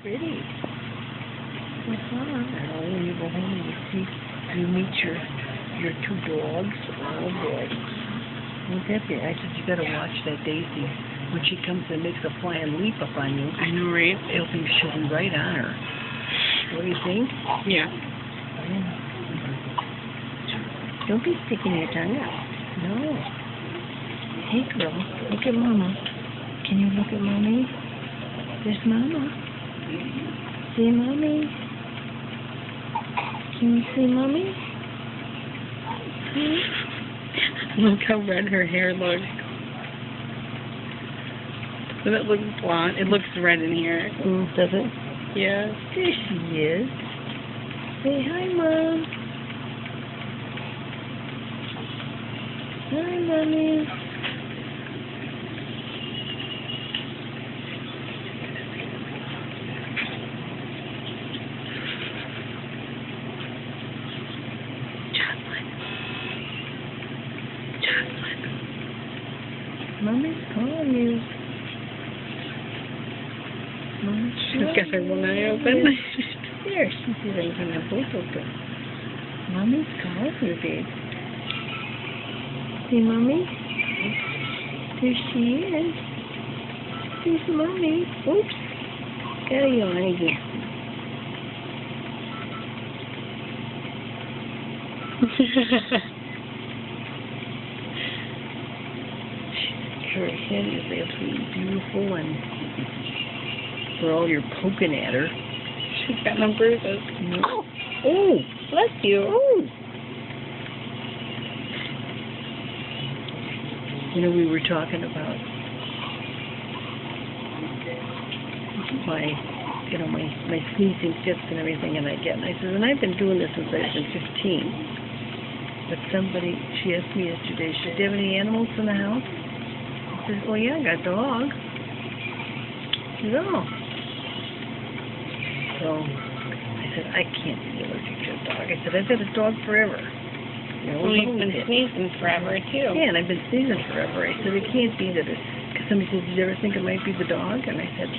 Pretty. And when you go home and you see, you meet your two dogs. Oh boy. Won't that be? I said, you gotta watch that Daisy. When she comes and makes a flying leap up on you. I know, right? She'll be right on her. What do you think? Yeah. Don't be sticking your tongue out. No. Hey girl, look at Mama. Can you look at Mommy? There's Mama. See Mommy? Can you see Mommy? Look how red her hair looks. Does it look blonde? It looks red in here. Does it? Yeah. There she is. Say hi, Mom. Hi, Mommy. Mommy's calling you. She's got her one eye open. There, she's even her both open. Mommy's calling you, babe. See, Mommy? There she is. There's Mommy. Oops. Got a yawn again. Her head is absolutely beautiful, and for all you're poking at her. She's got no bruises. Oh! Oh! Bless you. Oh! You know, we were talking about my sneezing fits and everything, and I said, and I've been doing this since I've been 15. But she asked me yesterday, should you have any animals in the house? I said, well, yeah, I got a dog. She said, oh. So I said, I can't be allergic to a dog. I said, I've had a dog forever. You know, Well, you've been sneezing forever, too. Yeah, and I've been sneezing forever. I said, it can't be that because somebody said, did you ever think it might be the dog? And I said,